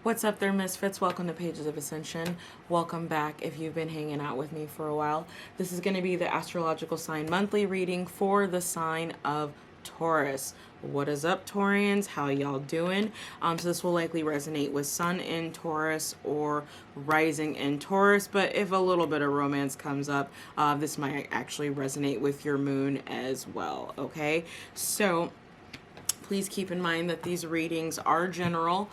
What's up there, Misfits? Welcome to Pages of Ascension. Welcome back if you've been hanging out with me for a while. This is going to be the astrological sign monthly reading for the sign of Taurus. What is up, Taurians? How y'all doing? So this will likely resonate with Sun in Taurus or Rising in Taurus, but if a little bit of romance comes up, this might actually resonate with your moon as well, okay? So please keep in mind that these readings are general,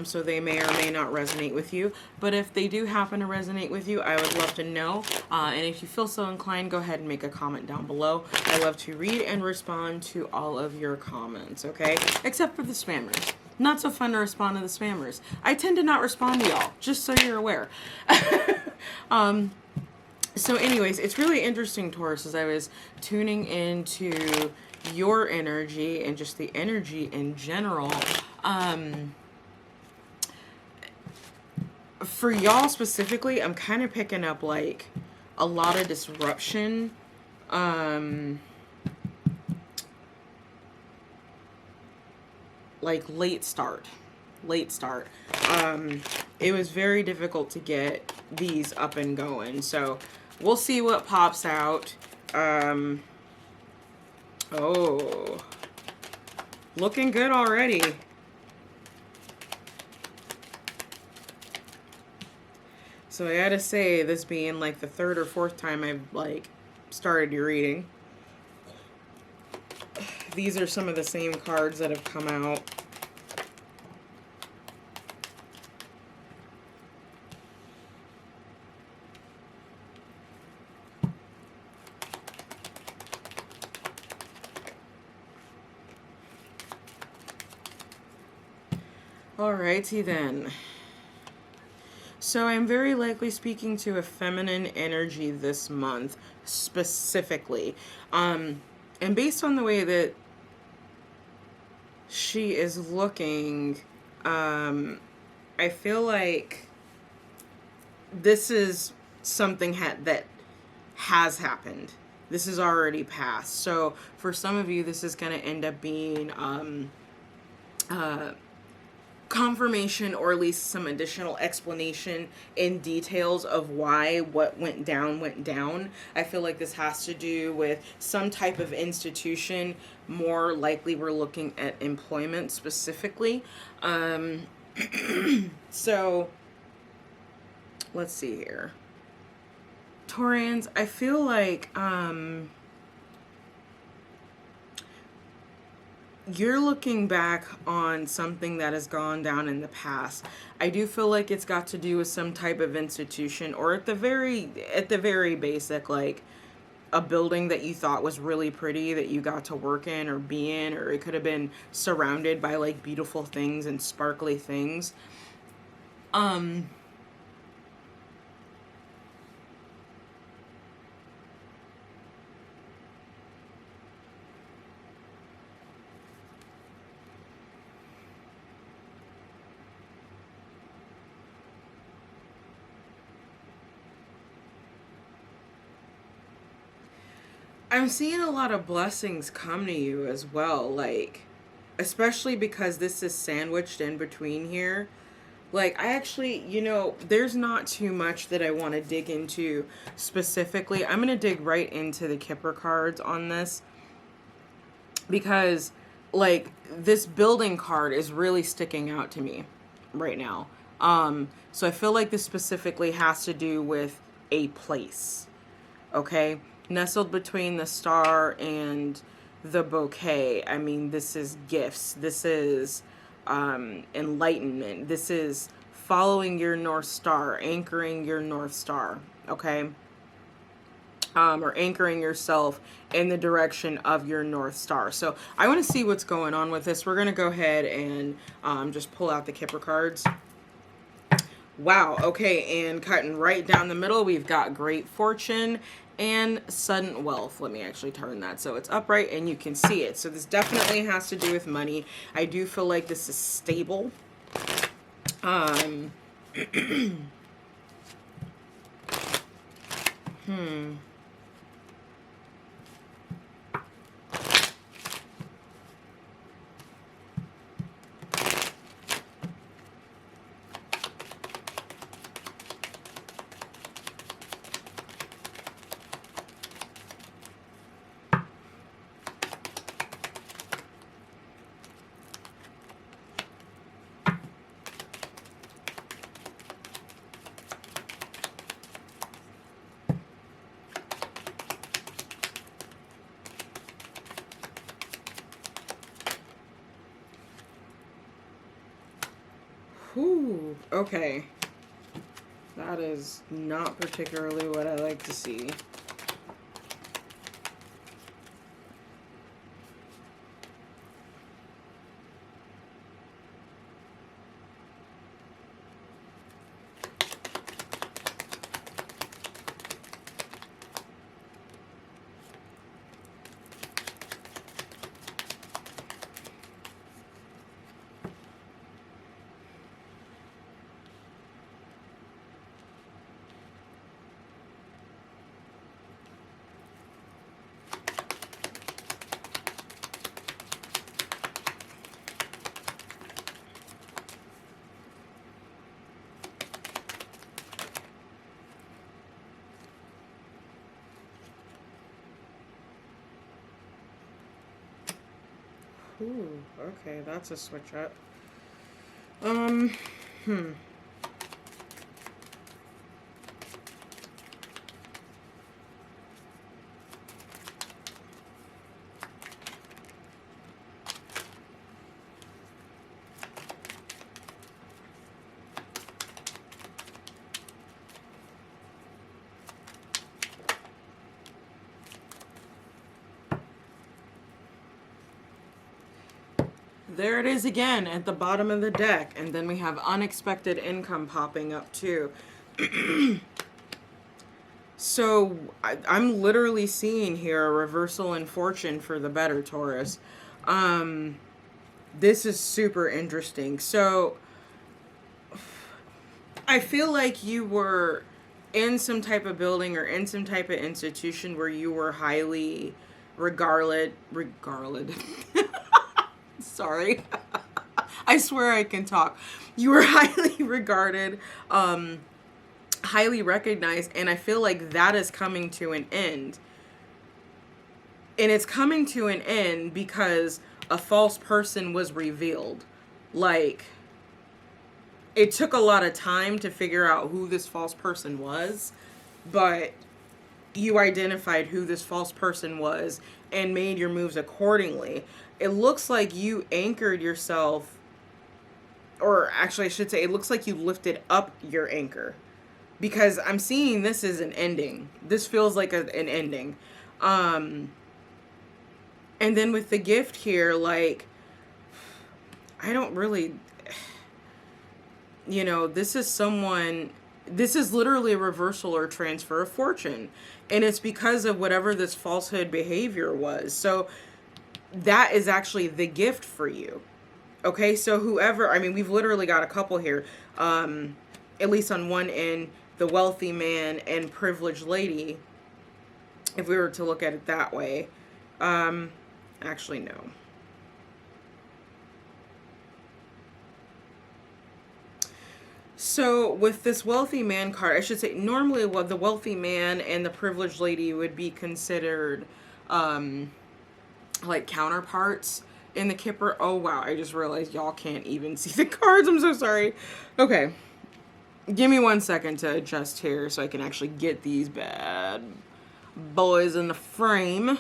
so they may or may not resonate with you. But if they do happen to resonate with you, I would love to know. And if you feel so inclined, go ahead and make a comment down below. I love to read and respond to all of your comments, okay? Except for the spammers. Not so fun to respond to the spammers. I tend to not respond to y'all, just so you're aware. So anyways, it's really interesting, Taurus, as I was tuning into your energy and just the energy in general. For y'all specifically, I'm kind of picking up like a lot of disruption. Like late start. It was very difficult to get these up and going. So we'll see what pops out. Oh, looking good already. So I gotta say, this being like the third or fourth time I've like started your reading, these are some of the same cards that have come out. Alrighty then. So I'm very likely speaking to a feminine energy this month, specifically. And based on the way that she is looking, I feel like this is something that has happened. This is already passed. So for some of you, this is going to end up being confirmation, or at least some additional explanation in details of why what went down. I feel like this has to do with some type of institution. More likely we're looking at employment specifically. So let's see here. Taurians, I feel like you're looking back on something that has gone down in the past. I do feel like it's got to do with some type of institution, or at the very basic, like a building that you thought was really pretty that you got to work in or be in, or it could have been surrounded by like beautiful things and sparkly things. I'm seeing a lot of blessings come to you as well, like, especially because this is sandwiched in between here. Like, I actually, there's not too much that I want to dig into specifically. I'm going to dig right into the Kipper cards on this, because, like, this building card is really sticking out to me right now. So I feel like this specifically has to do with a place, okay? Nestled between the star and the bouquet. I mean, this is gifts. This is enlightenment. This is following your North Star, anchoring your North Star, okay? Or anchoring yourself in the direction of your North Star. So I want to see what's going on with this. We're going to go ahead and just pull out the Kipper cards. Wow, okay, and cutting right down the middle, we've got great fortune and sudden wealth. Let me actually turn that so it's upright and you can see it. So this definitely has to do with money. I do feel like this is stable. Whew. Okay. That is not particularly what I like to see. Ooh, okay, that's a switch up. Hmm. There it is again at the bottom of the deck. And then we have unexpected income popping up too. So I'm literally seeing here a reversal in fortune for the better, Taurus. This is super interesting. So I feel like you were in some type of building or in some type of institution where you were highly regarded. Sorry. I swear I can talk. You were highly regarded, highly recognized, and I feel like that is coming to an end. And it's coming to an end because a false person was revealed. Like, it took a lot of time to figure out who this false person was, but you identified who this false person was and made your moves accordingly. It looks like you anchored yourself, or actually I should say, it looks like you lifted up your anchor, because I'm seeing this as an ending. This feels like an ending. And then with the gift here, like, I don't really, this is someone, this is literally a reversal or transfer of fortune. And it's because of whatever this falsehood behavior was. So that is actually the gift for you. Okay, so whoever, I mean, we've literally got a couple here. At least on one end, the wealthy man and privileged lady, if we were to look at it that way. Actually, no. So with this wealthy man card, I should say, normally what the wealthy man and the privileged lady would be considered like counterparts in the Kipper. Oh wow, I just realized y'all can't even see the cards. I'm so sorry. Okay. Give me 1 second to adjust here so I can actually get these bad boys in the frame.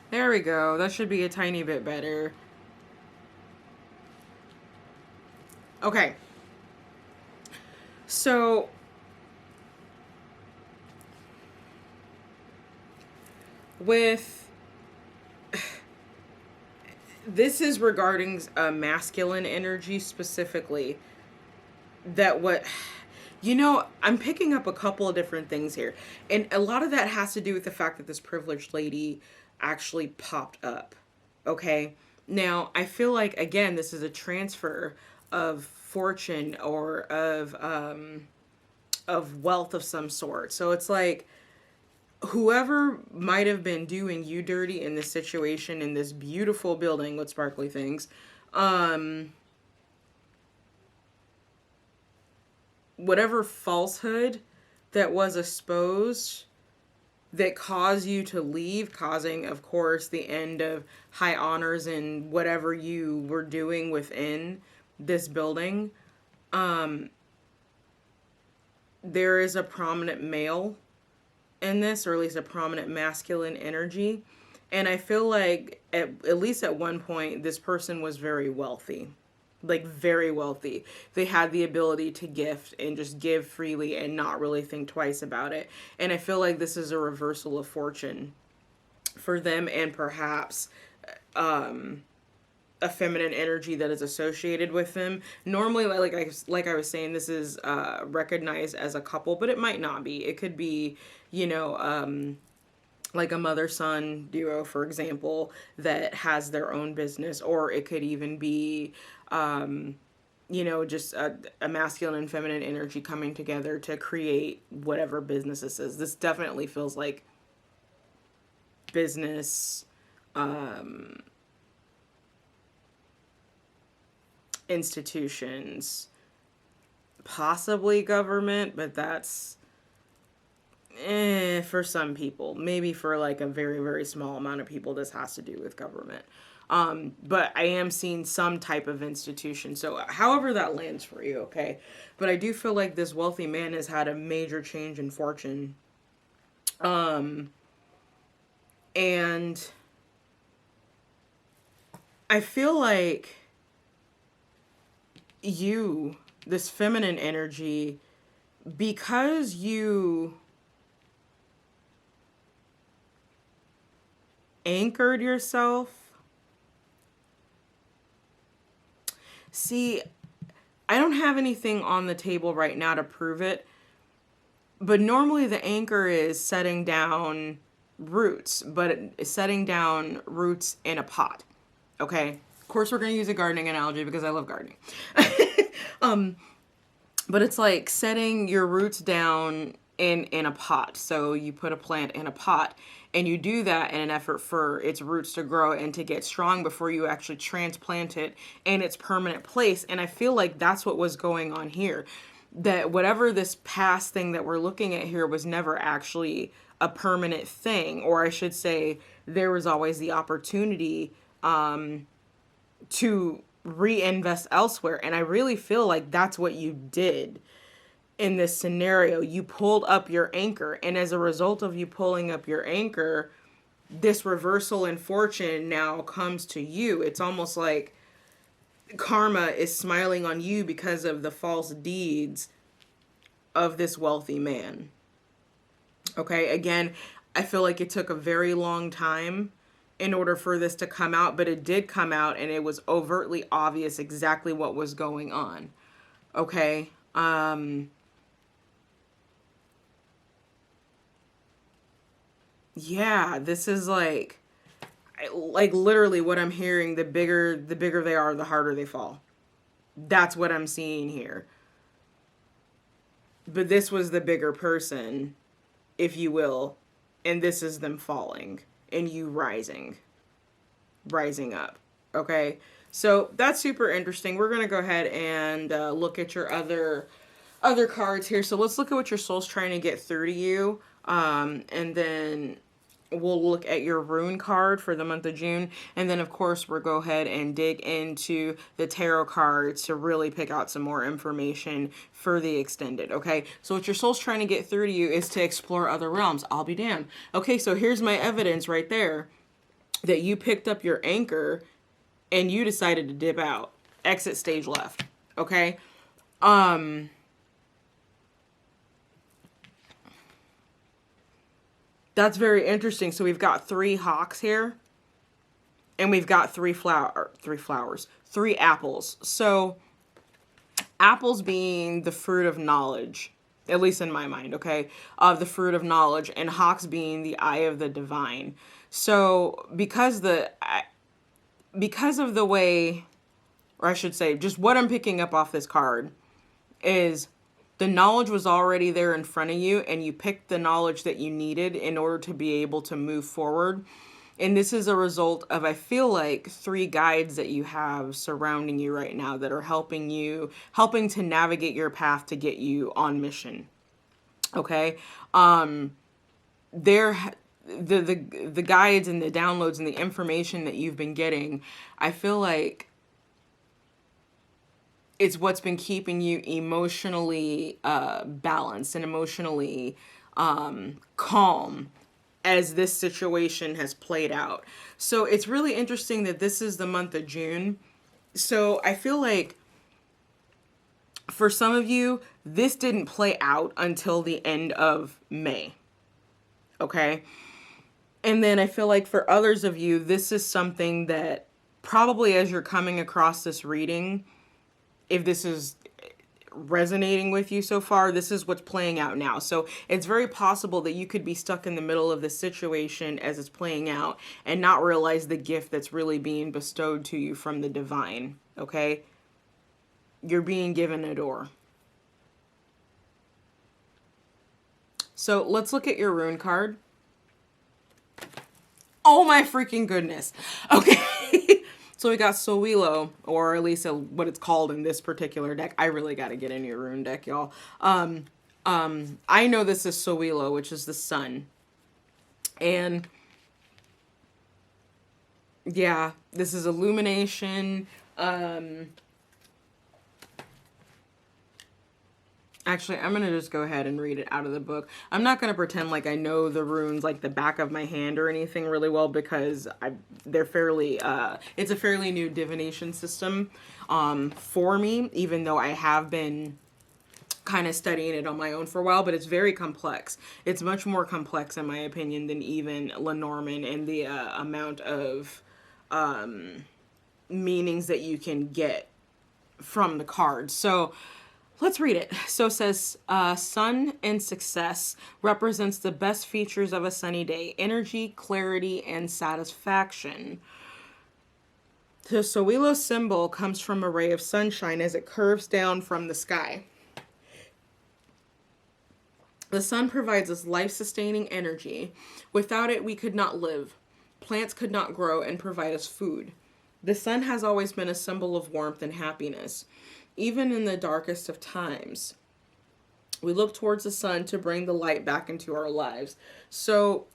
There we go. That should be a tiny bit better. Okay. So with this is regarding masculine energy specifically, that what I'm picking up a couple of different things here, and a lot of that has to do with the fact that this privileged lady actually popped up. Okay, now I feel like, again, this is a transfer of fortune or of wealth of some sort. So it's like, whoever might have been doing you dirty in this situation, in this beautiful building with sparkly things, whatever falsehood that was exposed that caused you to leave, causing, of course, the end of high honors and whatever you were doing within this building, there is a prominent male in this, or at least a prominent masculine energy. And I feel like at least at one point, this person was very wealthy, like very wealthy. They had the ability to gift and just give freely and not really think twice about it. And I feel like this is a reversal of fortune for them, and perhaps a feminine energy that is associated with them. Normally, like I was saying, this is recognized as a couple, but it might not be. It could be, you know, like a mother-son duo, for example, that has their own business, or it could even be, you know, just a masculine and feminine energy coming together to create whatever business this is. This definitely feels like business, institutions, possibly government, but that's for some people. Maybe for like a very, very small amount of people, this has to do with government. But I am seeing some type of institution. So however that lands for you, okay? But I do feel like this wealthy man has had a major change in fortune. And I feel like you, this feminine energy, because you anchored yourself. See, I don't have anything on the table right now to prove it, but normally the anchor is setting down roots, but setting down roots in a pot. Okay? Of course, we're going to use a gardening analogy because I love gardening. But it's like setting your roots down in a pot. So you put a plant in a pot, and you do that in an effort for its roots to grow and to get strong before you actually transplant it in its permanent place. And I feel like that's what was going on here. That whatever this past thing that we're looking at here was never actually a permanent thing, or I should say there was always the opportunity to reinvest elsewhere. And I really feel like that's what you did in this scenario. You pulled up your anchor, and as a result of you pulling up your anchor, this reversal in fortune now comes to you. It's almost like karma is smiling on you because of the false deeds of this wealthy man. Okay, again, I feel like it took a very long time in order for this to come out, but it did come out, and it was overtly obvious exactly what was going on. Okay? Yeah, this is like literally what I'm hearing. The bigger they are, the harder they fall. That's what I'm seeing here. But this was the bigger person, if you will, and this is them falling and you rising up. Okay, so that's super interesting. We're gonna go ahead and look at your other cards here. So let's look at what your soul's trying to get through to you, and then we'll look at your rune card for the month of June. And then, of course, we'll go ahead and dig into the tarot cards to really pick out some more information for the extended, okay? So what your soul's trying to get through to you is to explore other realms. I'll be damned. Okay, so here's my evidence right there that you picked up your anchor and you decided to dip out. Exit stage left, okay? That's very interesting. So we've got 3 hawks here, and we've got 3 apples. So apples being the fruit of knowledge, at least in my mind, okay, of the fruit of knowledge, and hawks being the eye of the divine. So because of the way, or I should say, just what I'm picking up off this card is the knowledge was already there in front of you, and you picked the knowledge that you needed in order to be able to move forward. And this is a result of, I feel like, 3 guides that you have surrounding you right now that are helping to navigate your path to get you on mission. Okay? The guides and the downloads and the information that you've been getting, I feel like it's what's been keeping you emotionally balanced and emotionally calm as this situation has played out. So it's really interesting that this is the month of June. So I feel like for some of you, this didn't play out until the end of May. Okay. And then I feel like for others of you, this is something that probably as you're coming across this reading, if this is resonating with you so far, this is what's playing out now. So it's very possible that you could be stuck in the middle of this situation as it's playing out and not realize the gift that's really being bestowed to you from the divine. Okay? You're being given a door. So let's look at your rune card. Oh my freaking goodness. Okay. So we got Sowilo, or at least what it's called in this particular deck. I really got to get in your rune deck, y'all. I know this is Sowilo, which is the sun. And yeah, this is illumination. Actually, I'm going to just go ahead and read it out of the book. I'm not going to pretend like I know the runes like the back of my hand or anything really well, because they're fairly, it's a fairly new divination system for me, even though I have been kind of studying it on my own for a while, but it's very complex. It's much more complex, in my opinion, than even Lenormand and the amount of meanings that you can get from the cards. So let's read it. So it says, sun and success represents the best features of a sunny day: energy, clarity, and satisfaction. The Sowilo symbol comes from a ray of sunshine as it curves down from the sky. The sun provides us life-sustaining energy. Without it, we could not live. Plants could not grow and provide us food. The sun has always been a symbol of warmth and happiness. Even in the darkest of times, we look towards the sun to bring the light back into our lives. So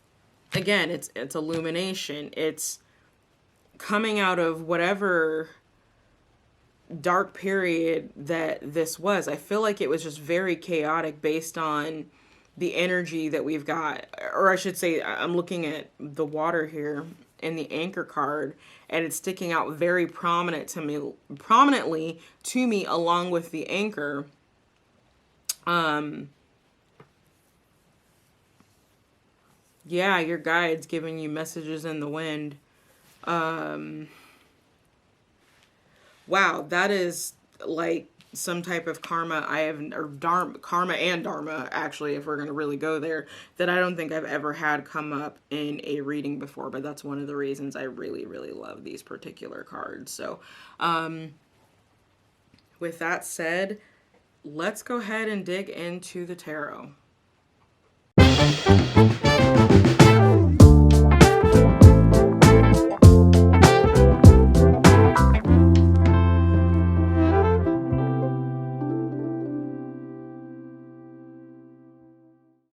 again, it's illumination. It's coming out of whatever dark period that this was. I feel like it was just very chaotic based on the energy that we've got. Or I should say, I'm looking at the water here in the anchor card, and it's sticking out very prominently to me along with the anchor. Yeah, your guide's giving you messages in the wind. Wow, that is like some type of karma karma and dharma, actually, if we're going to really go there, that I don't think I've ever had come up in a reading before, but that's one of the reasons I really, really love these particular cards. So, with that said, let's go ahead and dig into the tarot.